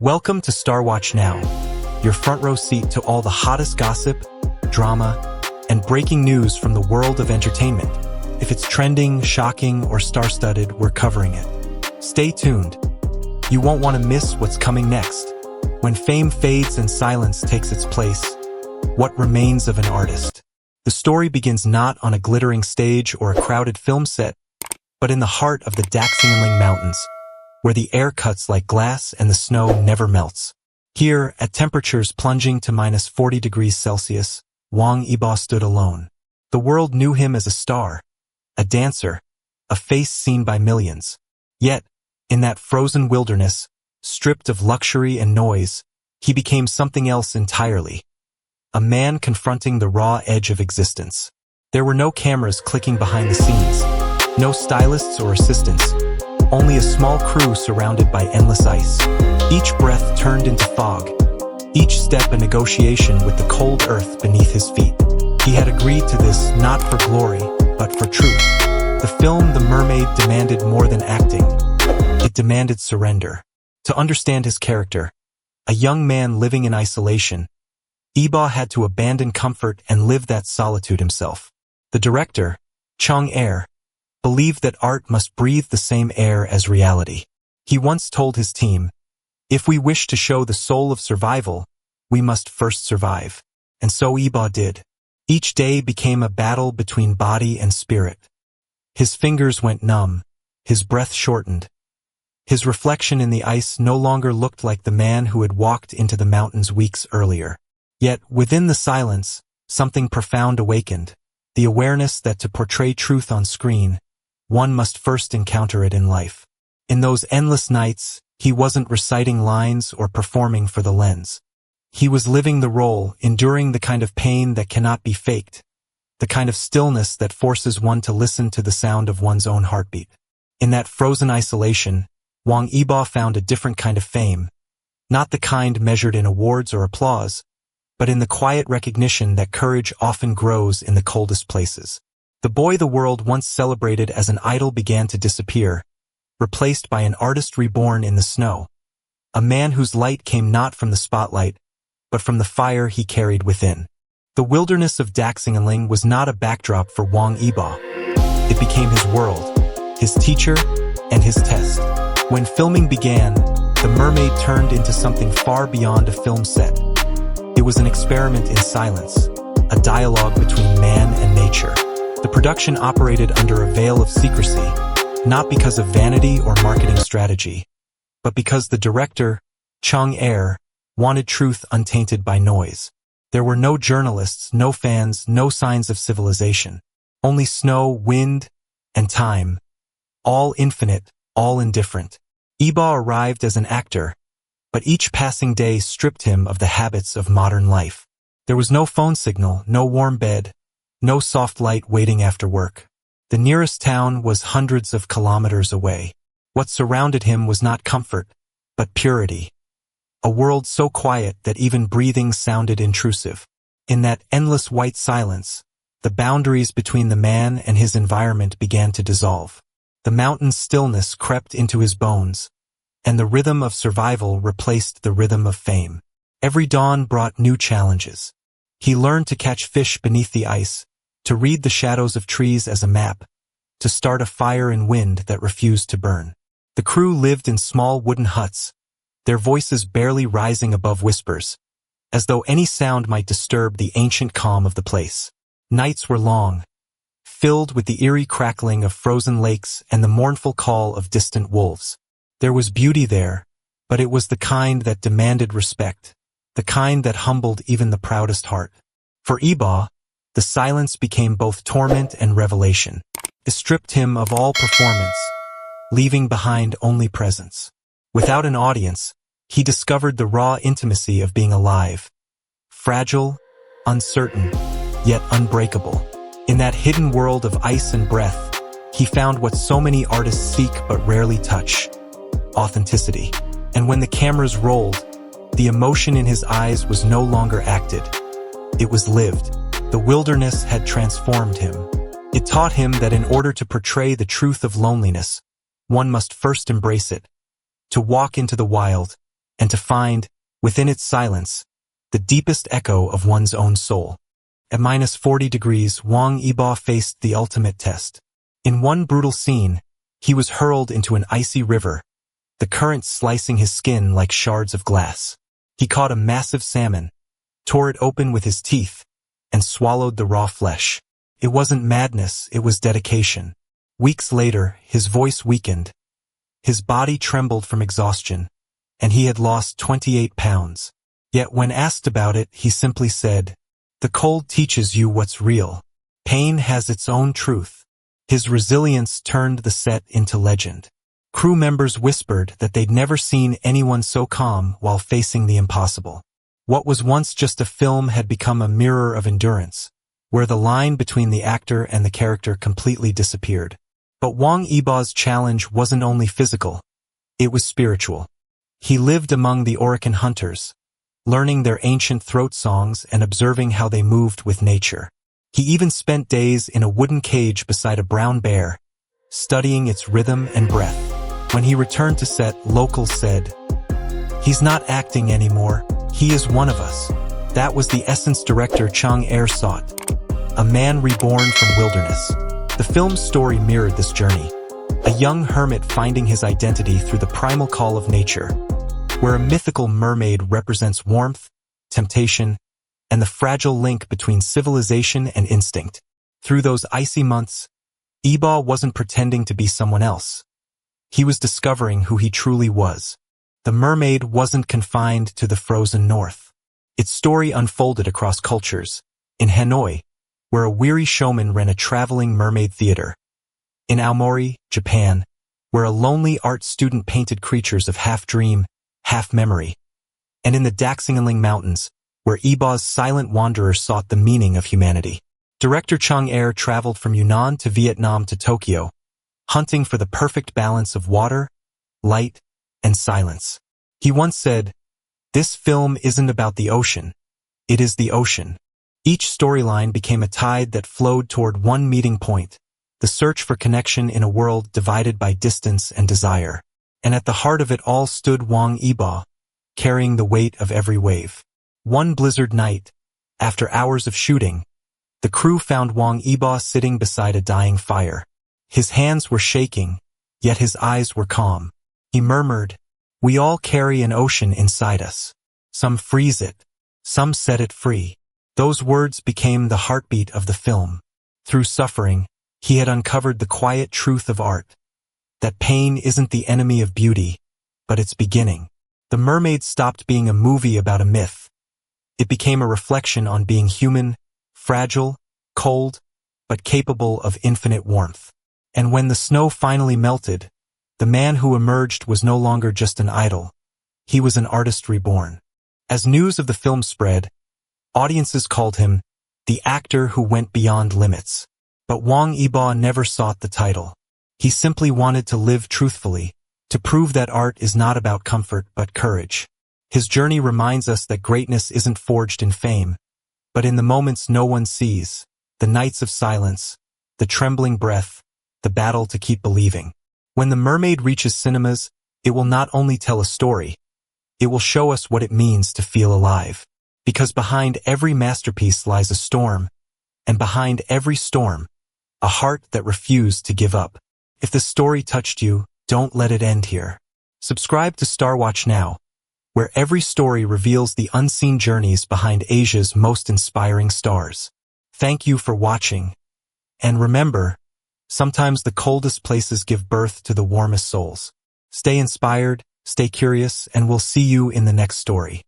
Welcome to Starwatch Now, your front row seat to all the hottest gossip, drama, and breaking news from the world of entertainment. If it's trending, shocking, or star-studded, we're covering it. Stay tuned. You won't want to miss what's coming next. When fame fades and silence takes its place, what remains of an artist? The story begins not on a glittering stage or a crowded film set, but in the heart of the Daxinganling Mountains, where the air cuts like glass and the snow never melts. Here, at temperatures plunging to -40 degrees Celsius, Wang Yibo stood alone. The world knew him as a star, a dancer, a face seen by millions. Yet, in that frozen wilderness, stripped of luxury and noise, he became something else entirely. A man confronting the raw edge of existence. There were no cameras clicking behind the scenes, no stylists or assistants, only a small crew surrounded by endless ice. Each breath turned into fog, each step a negotiation with the cold earth beneath his feet. He had agreed to this not for glory, but for truth. The film The Mermaid demanded more than acting. It demanded surrender. To understand his character, a young man living in isolation, Yibo had to abandon comfort and live that solitude himself. The director, Cheng Er, believed that art must breathe the same air as reality. He once told his team, "If we wish to show the soul of survival, we must first survive." And so Yibo did. Each day became a battle between body and spirit. His fingers went numb, his breath shortened. His reflection in the ice no longer looked like the man who had walked into the mountains weeks earlier. Yet, within the silence, something profound awakened, the awareness that to portray truth on screen, one must first encounter it in life. In those endless nights, he wasn't reciting lines or performing for the lens. He was living the role, enduring the kind of pain that cannot be faked, the kind of stillness that forces one to listen to the sound of one's own heartbeat. In that frozen isolation, Wang Yibo found a different kind of fame, not the kind measured in awards or applause, but in the quiet recognition that courage often grows in the coldest places. The boy the world once celebrated as an idol began to disappear, replaced by an artist reborn in the snow, a man whose light came not from the spotlight, but from the fire he carried within. The wilderness of Daxinganling was not a backdrop for Wang Yibo. It became his world, his teacher, and his test. When filming began, The Mermaid turned into something far beyond a film set. It was an experiment in silence, a dialogue between man and nature. The production operated under a veil of secrecy, not because of vanity or marketing strategy, but because the director, Cheng Er, wanted truth untainted by noise. There were no journalists, no fans, no signs of civilization. Only snow, wind, and time. All infinite, all indifferent. Yibo arrived as an actor, but each passing day stripped him of the habits of modern life. There was no phone signal, no warm bed, no soft light waiting after work. The nearest town was hundreds of kilometers away. What surrounded him was not comfort, but purity. A world so quiet that even breathing sounded intrusive. In that endless white silence, the boundaries between the man and his environment began to dissolve. The mountain's stillness crept into his bones, and the rhythm of survival replaced the rhythm of fame. Every dawn brought new challenges. He learned to catch fish beneath the ice, to read the shadows of trees as a map, to start a fire in wind that refused to burn. The crew lived in small wooden huts, their voices barely rising above whispers, as though any sound might disturb the ancient calm of the place. Nights were long, filled with the eerie crackling of frozen lakes and the mournful call of distant wolves. There was beauty there, but it was the kind that demanded respect, the kind that humbled even the proudest heart. For Yibo, the silence became both torment and revelation. It stripped him of all performance, leaving behind only presence. Without an audience, he discovered the raw intimacy of being alive. Fragile, uncertain, yet unbreakable. In that hidden world of ice and breath, he found what so many artists seek but rarely touch: authenticity. And when the cameras rolled, the emotion in his eyes was no longer acted. It was lived. The wilderness had transformed him. It taught him that in order to portray the truth of loneliness, one must first embrace it. To walk into the wild, and to find, within its silence, the deepest echo of one's own soul. At -40 degrees, Wang Yibo faced the ultimate test. In one brutal scene, he was hurled into an icy river, the current slicing his skin like shards of glass. He caught a massive salmon, tore it open with his teeth, and swallowed the raw flesh. It wasn't madness, it was dedication. Weeks later, his voice weakened. His body trembled from exhaustion, and he had lost 28 pounds. Yet when asked about it, he simply said, "The cold teaches you what's real. Pain has its own truth." His resilience turned the set into legend. Crew members whispered that they'd never seen anyone so calm while facing the impossible. What was once just a film had become a mirror of endurance, where the line between the actor and the character completely disappeared. But Wang Yibo's challenge wasn't only physical, it was spiritual. He lived among the Orican hunters, learning their ancient throat songs and observing how they moved with nature. He even spent days in a wooden cage beside a brown bear, studying its rhythm and breath. When he returned to set, locals said, "He's not acting anymore, he is one of us." That was the essence director Cheng Er sought, a man reborn from wilderness. The film's story mirrored this journey, a young hermit finding his identity through the primal call of nature, where a mythical mermaid represents warmth, temptation, and the fragile link between civilization and instinct. Through those icy months, Yibo wasn't pretending to be someone else. He was discovering who he truly was. The mermaid wasn't confined to the frozen north. Its story unfolded across cultures. In Hanoi, where a weary showman ran a traveling mermaid theater. In Aomori, Japan, where a lonely art student painted creatures of half dream, half memory. And in the Daxinganling Mountains, where Yibo's silent wanderer sought the meaning of humanity. Director Cheng Er traveled from Yunnan to Vietnam to Tokyo, hunting for the perfect balance of water, light, and silence. He once said, "This film isn't about the ocean, it is the ocean." Each storyline became a tide that flowed toward one meeting point, the search for connection in a world divided by distance and desire. And at the heart of it all stood Wang Yibo, carrying the weight of every wave. One blizzard night, after hours of shooting, the crew found Wang Yibo sitting beside a dying fire. His hands were shaking, yet his eyes were calm. He murmured, "We all carry an ocean inside us. Some freeze it, some set it free." Those words became the heartbeat of the film. Through suffering, he had uncovered the quiet truth of art, that pain isn't the enemy of beauty, but its beginning. The Mermaid stopped being a movie about a myth. It became a reflection on being human, fragile, cold, but capable of infinite warmth. And when the snow finally melted, the man who emerged was no longer just an idol. He was an artist reborn. As news of the film spread, audiences called him the actor who went beyond limits. But Wang Yibo never sought the title. He simply wanted to live truthfully, to prove that art is not about comfort but courage. His journey reminds us that greatness isn't forged in fame, but in the moments no one sees, the nights of silence, the trembling breath, the battle to keep believing. When The Mermaid reaches cinemas, it will not only tell a story, it will show us what it means to feel alive. Because behind every masterpiece lies a storm, and behind every storm, a heart that refused to give up. If the story touched you, don't let it end here. Subscribe to Starwatch now, where every story reveals the unseen journeys behind Asia's most inspiring stars. Thank you for watching. And remember, sometimes the coldest places give birth to the warmest souls. Stay inspired, stay curious, and we'll see you in the next story.